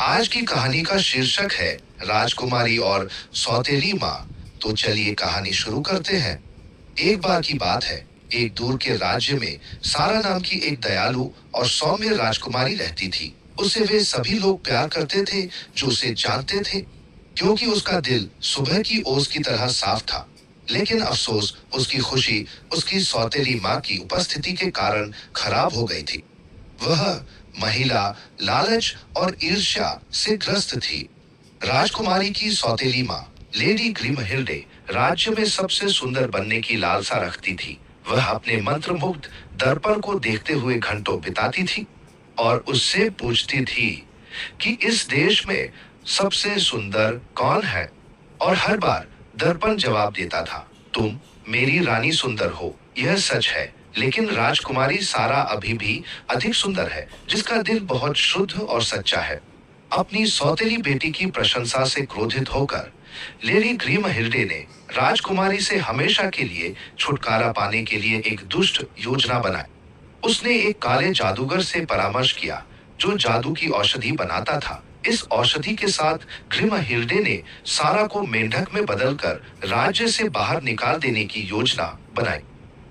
आज की कहानी का शीर्षक है राजकुमारी और सौतेली माँ। तो चलिए कहानी शुरू करते हैं। एक बार की बात है, एक दूर के राज्य में सारा नाम की एक दयालु और सौम्य राजकुमारी रहती थी। उसे वे सभी लोग प्यार करते थे जो उसे जानते थे, क्योंकि उसका दिल सुबह की ओस की तरह साफ था। लेकिन अफसोस, उसकी खुशी उसकी सौतेली माँ की उपस्थिति के कारण खराब हो गई थी। वह महिला लालच और ईर्ष्या से ग्रस्त थी। राजकुमारी की सौतेली माँ लेडी ग्रिमहिल्डे राज्य में सबसे सुंदर बनने की लालसा रखती थी। वह अपने मंत्रमुग्ध दर्पण को देखते हुए घंटों बिताती थी और उससे पूछती थी कि इस देश में सबसे सुंदर कौन है। और हर बार दर्पण जवाब देता था, तुम मेरी रानी सुंदर हो, यह सच है। लेकिन राजकुमारी सारा अभी भी अधिक सुंदर है, जिसका दिल बहुत शुद्ध और सच्चा है। अपनी सौतेली बेटी की प्रशंसा से क्रोधित होकर लेडी ग्रीमहिल्डे ने राजकुमारी से हमेशा के लिए छुटकारा पाने के लिए एक दुष्ट योजना बनाई। उसने एक काले जादूगर से परामर्श किया जो जादू की औषधि बनाता था। इस औषधि के साथ ग्रिमहिल्डे ने सारा को मेंढक में बदलकर राज्य से बाहर निकाल देने की योजना बनाई।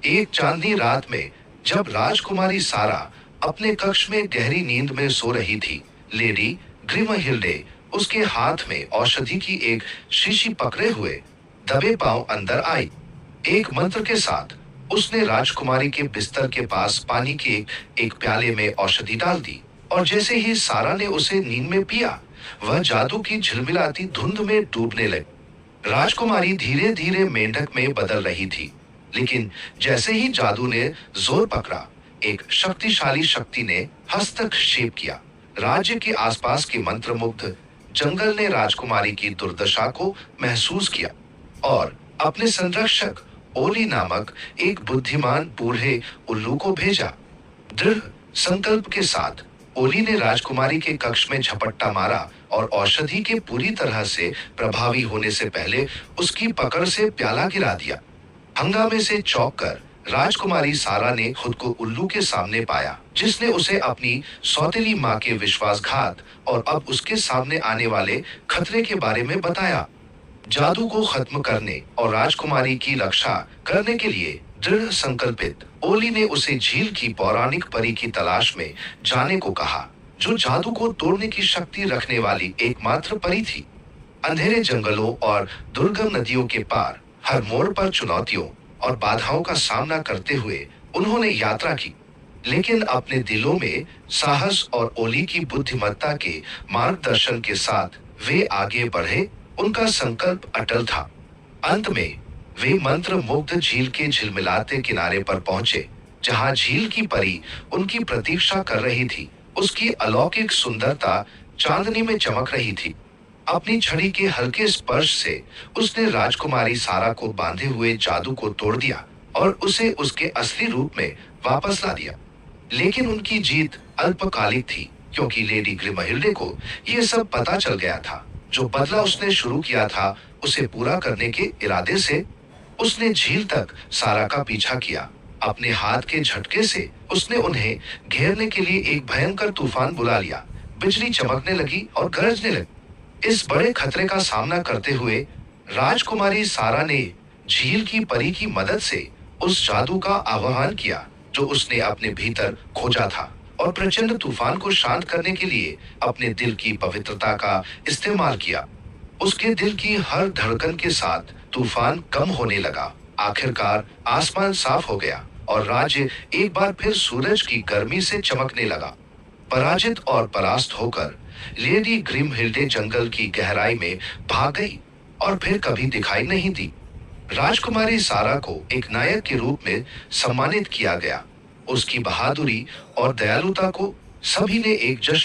एक चांदनी रात में जब राजकुमारी सारा अपने कक्ष में गहरी नींद में सो रही थी, लेडी ग्रिमहिल्डे उसके हाथ में औषधि की एक शीशी पकड़े हुए दबे पांव अंदर आई। एक मंत्र के साथ उसने राजकुमारी के बिस्तर के पास पानी के एक प्याले में औषधि डाल दी, और जैसे ही सारा ने उसे नींद में पिया, वह जादू की झिलमिलाती धुंध में डूबने लगी। राजकुमारी धीरे धीरे मेंढक में बदल रही थी, लेकिन जैसे ही जादू ने जोर पकड़ा, एक शक्तिशाली शक्ति ने हस्तक्षेप किया। राज्य के आसपास के मंत्रमुग्ध जंगल ने राजकुमारी की दुर्दशा को महसूस किया और अपने संरक्षक ओली नामक एक बुद्धिमान बूढ़े उल्लू को भेजा। दृढ़ संकल्प के साथ ओली ने राजकुमारी के कक्ष में झपट्टा मारा और औषधि के पूरी तरह से प्रभावी होने से पहले उसकी पकड़ से प्याला गिरा दिया। हंगामे से चौंक कर राजकुमारी सारा ने खुद को उल्लू के सामने पाया, जिसने उसे अपनी सौतेली माँ के विश्वासघात और अब उसके सामने आने वाले खतरे के बारे में बताया। जादू को खत्म करने और राजकुमारी की रक्षा करने के लिए दृढ़ संकल्पित ओली ने उसे झील की पौराणिक परी की तलाश में जाने को कहा, जो जादू को तोड़ने की शक्ति रखने वाली एकमात्र परी थी। अंधेरे जंगलों और दुर्गम नदियों के पार हर मोड़ पर चुनौतियों और बाधाओं का सामना करते हुए उन्होंने यात्रा की, लेकिन अपने दिलों में साहस और ओली की बुद्धिमत्ता के मार्गदर्शन के साथ वे आगे बढ़े। उनका संकल्प अटल था। अंत में वे मंत्र मुग्ध झील के झिलमिलाते किनारे पर पहुंचे, जहां झील की परी उनकी प्रतीक्षा कर रही थी। उसकी अलौकिक सुंदरता चांदनी में चमक रही थी। अपनी छड़ी के हल्के स्पर्श से उसने राजकुमारी सारा को बांधे हुए जादू को तोड़ दिया और उसे उसके असली रूप में वापस ला दिया। लेकिन उनकी जीत अल्पकालिक थी, क्योंकि लेडी ग्रिमहिल्डे को यह सब पता चल गया था। जो बदला उसने शुरू किया था, उसे पूरा करने के इरादे से उसने झील तक सारा का पीछा किया। अपने हाथ के झटके से उसने उन्हें घेरने के लिए एक भयंकर तूफान बुला लिया। बिजली चमकने लगी और गरजने लगी। इस बड़े खतरे का सामना करते हुए राजकुमारी सारा ने झील की परी की मदद से उस जादू का आह्वान किया जो उसने अपने भीतर खोजा था, और प्रचंड तूफान को शांत करने के लिए अपने दिल की पवित्रता का इस्तेमाल किया। उसके दिल की हर धड़कन के साथ तूफान कम होने लगा। आखिरकार आसमान साफ हो गया और राज्य एक बार फिर सूरज की गर्मी से चमकने लगा। पराजित और परास्त होकर लेडी ग्रिमहिल्डे जंगल की गहराई में भाग गई और फिर कभी दिखाई नहीं दी। राजकुमारी सारा को एक नायक के रूप में सम्मानित किया गया। उसकी बहादुरी और दयालुता को सभी ने एक जश्न